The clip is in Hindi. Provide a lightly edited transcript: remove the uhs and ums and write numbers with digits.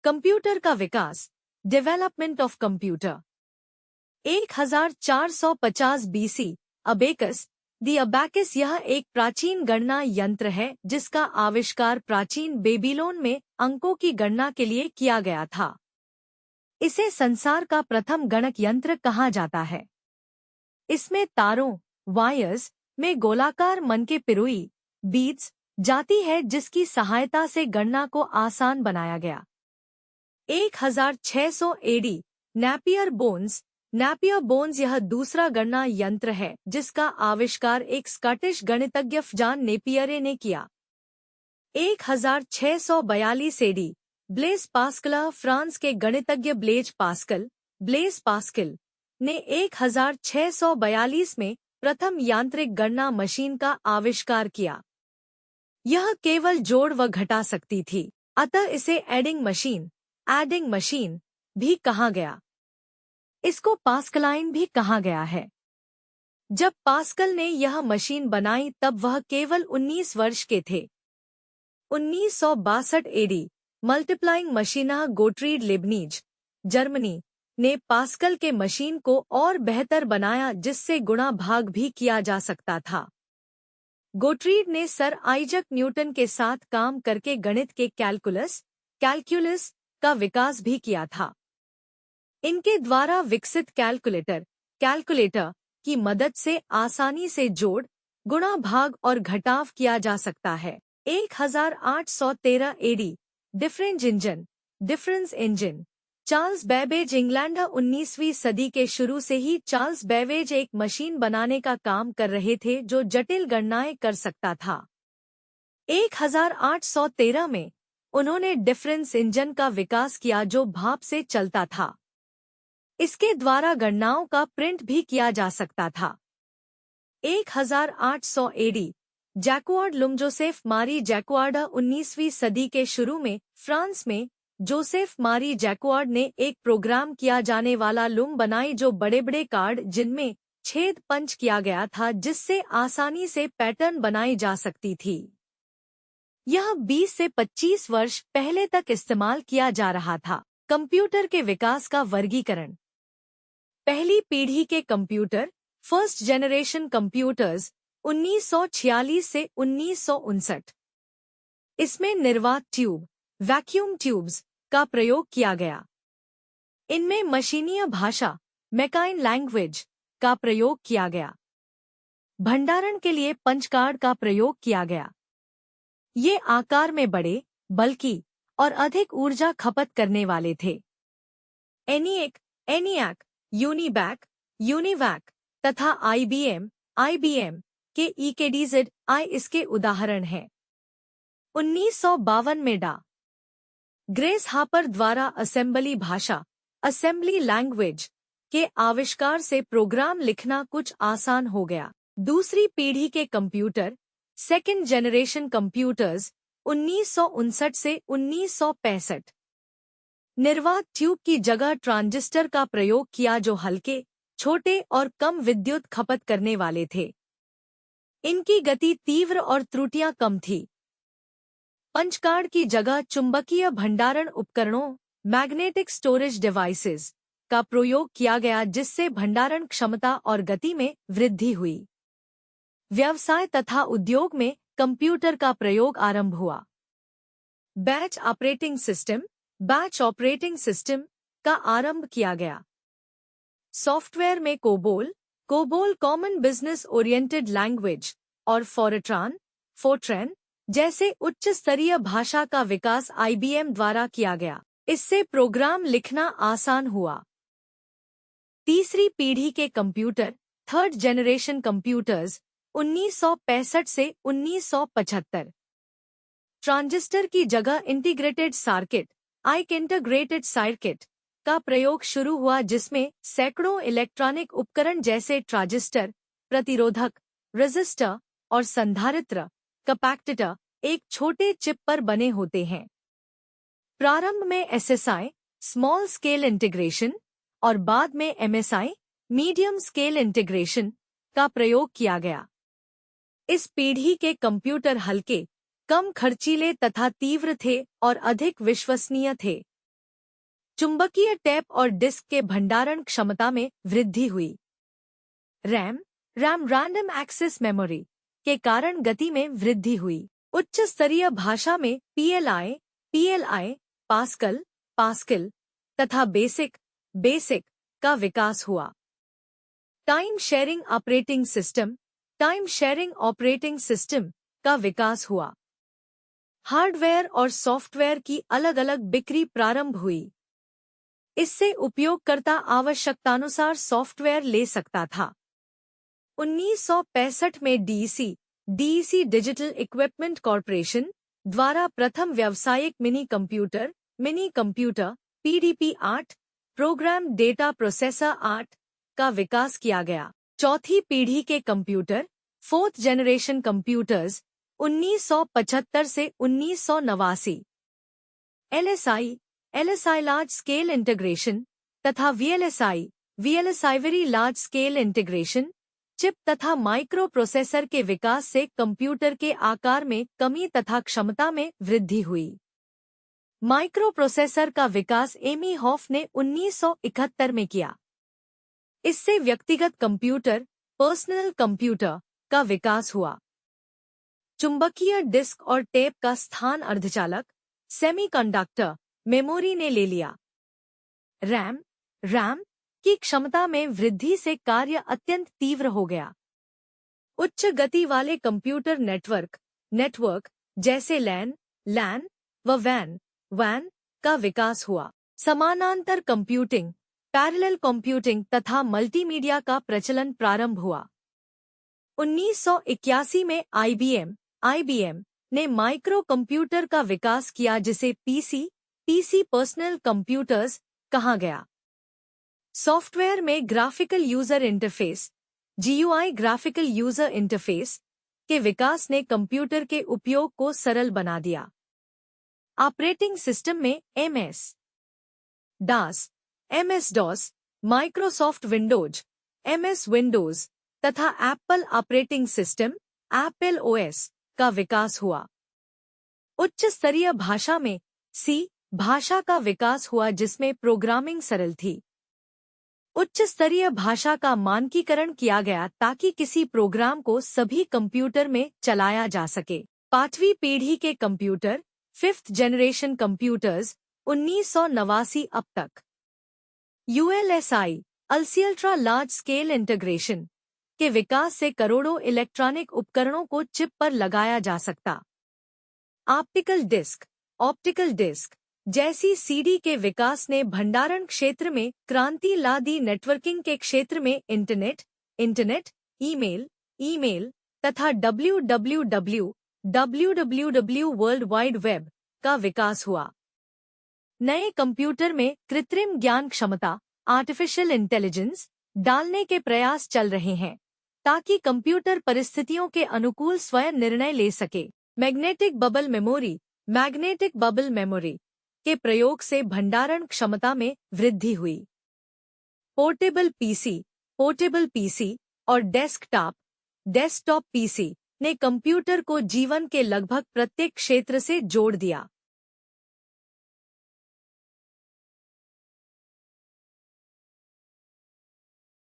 कंप्यूटर का विकास, development of computer. 1450 BC, abacus, the abacus यह एक प्राचीन गणना यंत्र है जिसका आविष्कार प्राचीन बेबीलोन में अंकों की गणना के लिए किया गया था। इसे संसार का प्रथम गणक यंत्र कहा जाता है। इसमें तारों, वायर्स में गोलाकार मन के पिरोई, बीट्स, जाती है जिसकी सहायता से गणना को आसान बनाया गया। 1600 एडी, नैपियर बोन्स यह दूसरा गणना यंत्र है जिसका आविष्कार एक स्कॉटिश गणितज्ञ जॉन नेपियरे ने किया। 1642 एडी, ब्लेज पास्कल, फ्रांस के गणितज्ञ ब्लेज पास्कल ने 1642 में प्रथम यांत्रिक गणना मशीन का आविष्कार किया। यह केवल जोड़ व घटा सकती थी, अतः इसे एडिंग मशीन भी कहा गया। इसको पास्कलाइन भी कहा गया है। जब पास्कल ने यह मशीन बनाई तब वह केवल 19 वर्ष के थे। 1962 एडी, मल्टीप्लाइंग मशीना गोटरीड लेबनीज, जर्मनी ने पास्कल के मशीन को और बेहतर बनाया जिससे गुणा भाग भी किया जा सकता था। गोटरीड ने सर आइजक न्यूटन के साथ काम करके गणित के कैलकुलस का विकास भी किया था। इनके द्वारा विकसित कैलकुलेटर की मदद से आसानी से जोड़, गुणा भाग और घटाव किया जा सकता है। 1813 AD, difference engine, Charles Babbage, England. 19वीं सदी के शुरू से ही चार्ल्स बेबेज एक मशीन बनाने का काम कर रहे थे जो जटिल गणनाएं कर सकता था। 1813 में उन्होंने डिफरेंस इंजन का विकास किया जो भाप से चलता था। इसके द्वारा गणनाओं का प्रिंट भी किया जा सकता था। 1800 एडी, जैकुआर्ड लुम, जोसेफ मारी जैकुआर्ड। 19वीं सदी के शुरू में फ्रांस में जोसेफ मारी जैकुआर्ड ने एक प्रोग्राम किया जाने वाला लुम बनाई जो बड़े बड़े कार्ड जिनमें छेद पंच किया गया था जिससे आसानी से पैटर्न बनाई जा सकती थी। यह 20 से 25 वर्ष पहले तक इस्तेमाल किया जा रहा था। कंप्यूटर के विकास का वर्गीकरण। पहली पीढ़ी के कंप्यूटर, फर्स्ट जनरेशन कंप्यूटर्स, 1946 से 1959। इसमें निर्वात ट्यूब, वैक्यूम ट्यूब्स का प्रयोग किया गया। इनमें मशीनीय भाषा, मैकाइन लैंग्वेज का प्रयोग किया गया। भंडारण के लिए पंच कार्ड का प्रयोग किया गया। ये आकार में बड़े, बल्कि और अधिक ऊर्जा खपत करने वाले थे। एनियाक, यूनिवैक तथा आईबीएम के EKDZ इसके उदाहरण हैं। 1952 में ग्रेस हापर द्वारा असेंबली भाषा, असेंबली लैंग्वेज के आविष्कार से प्रोग्राम लिखना कुछ आसान हो गया। दूसरी पीढ़ी के कंप्यूटर, सेकेंड जनरेशन कंप्यूटर्स, 1959 से 1965। निर्वात ट्यूब की जगह ट्रांजिस्टर का प्रयोग किया जो हल्के, छोटे और कम विद्युत खपत करने वाले थे। इनकी गति तीव्र और त्रुटियां कम थी। पंचकार्ड की जगह चुंबकीय भंडारण उपकरणों, मैग्नेटिक स्टोरेज डिवाइसेस का प्रयोग किया गया जिससे भंडारण क्षमता और गति में वृद्धि हुई। व्यवसाय तथा उद्योग में कंप्यूटर का प्रयोग आरंभ हुआ। बैच ऑपरेटिंग सिस्टम का आरंभ किया गया। सॉफ्टवेयर में COBOL common business oriented language और फोर्ट्रैन जैसे उच्च स्तरीय भाषा का विकास IBM द्वारा किया गया। इससे प्रोग्राम लिखना आसान हुआ। तीसरी पीढ़ी के कंप्यूटर, थर्ड जनरेशन कंप्यूटर्स, 1965 से 1975। ट्रांजिस्टर की जगह इंटीग्रेटेड सर्किट का प्रयोग शुरू हुआ जिसमें सैकड़ों इलेक्ट्रॉनिक उपकरण जैसे ट्रांजिस्टर, प्रतिरोधक, रेजिस्टर और संधारित्र, कैपेसिटर एक छोटे चिप पर बने होते हैं। प्रारंभ में SSI, स्मॉल स्केल इंटीग्रेशन, और बाद में MSI, मीडियम स्केल इंटीग्रेशन का प्रयोग किया गया। इस पीढ़ी के कंप्यूटर हल्के, कम खर्चीले तथा तीव्र थे और अधिक विश्वसनीय थे। चुंबकीय टेप और डिस्क के भंडारण क्षमता में वृद्धि हुई। रैम रैंडम एक्सेस मेमोरी के कारण गति में वृद्धि हुई। उच्च स्तरीय भाषा में पीएलआई, पास्कल तथा बेसिक का विकास हुआ। टाइम शेयरिंग ऑपरेटिंग सिस्टम का विकास हुआ। हार्डवेयर और सॉफ्टवेयर की अलग अलग बिक्री प्रारंभ हुई। इससे उपयोगकर्ता आवश्यकतानुसार सॉफ्टवेयर ले सकता था। 1965 में डीईसी डिजिटल इक्विपमेंट कॉर्पोरेशन द्वारा प्रथम व्यावसायिक mini computer PDP-8 program data processor 8 का विकास किया गया। चौथी पीढ़ी के कंप्यूटर फोर्थ जनरेशन कंप्यूटर्स 1975 से 1989 LSI लार्ज स्केल इंटीग्रेशन तथा VLSI very large scale integration chip तथा माइक्रो प्रोसेसर के विकास से कंप्यूटर के आकार में कमी तथा क्षमता में वृद्धि हुई। माइक्रो प्रोसेसर का विकास एमी हॉफ ने 1971 में किया। इससे व्यक्तिगत कंप्यूटर पर्सनल कंप्यूटर का विकास हुआ। चुंबकीय डिस्क और टेप का स्थान अर्धचालक सेमीकंडक्टर मेमोरी ने ले लिया। रैम की क्षमता में वृद्धि से कार्य अत्यंत तीव्र हो गया। उच्च गति वाले कंप्यूटर नेटवर्क जैसे लैन व वैन का विकास हुआ। समानांतर कंप्यूटिंग पैरेलल कंप्यूटिंग तथा मल्टीमीडिया का प्रचलन प्रारंभ हुआ। 1981 में IBM ने माइक्रो कंप्यूटर का विकास किया जिसे पीसी पर्सनल कंप्यूटर्स कहा गया। सॉफ्टवेयर में graphical user interface GUI graphical user interface के विकास ने कंप्यूटर के उपयोग को सरल बना दिया। ऑपरेटिंग सिस्टम में MS-DOS, माइक्रोसॉफ्ट विंडोज तथा Apple operating system Apple OS का विकास हुआ। उच्च स्तरीय भाषा में C भाषा का विकास हुआ जिसमें प्रोग्रामिंग सरल थी। उच्च स्तरीय भाषा का मानकीकरण किया गया ताकि किसी प्रोग्राम को सभी कंप्यूटर में चलाया जा सके। पांचवी पीढ़ी के कंप्यूटर फिफ्थ जनरेशन कंप्यूटर्स 1989 अब तक। ULSI ultra large scale integration के विकास से करोड़ों इलेक्ट्रॉनिक उपकरणों को चिप पर लगाया जा सकता। ऑप्टिकल डिस्क जैसी CD के विकास ने भंडारण क्षेत्र में क्रांति ला दी। नेटवर्किंग के क्षेत्र में इंटरनेट, ईमेल तथा www वर्ल्ड वाइड वेब का विकास हुआ। नए कंप्यूटर में कृत्रिम ज्ञान क्षमता आर्टिफिशियल इंटेलिजेंस डालने के प्रयास चल रहे हैं ताकि कंप्यूटर परिस्थितियों के अनुकूल स्वयं निर्णय ले सके। मैग्नेटिक बबल मेमोरी के प्रयोग से भंडारण क्षमता में वृद्धि हुई। पोर्टेबल पीसी और डेस्कटॉप पीसी ने कंप्यूटर को जीवन के लगभग प्रत्येक क्षेत्र से जोड़ दिया।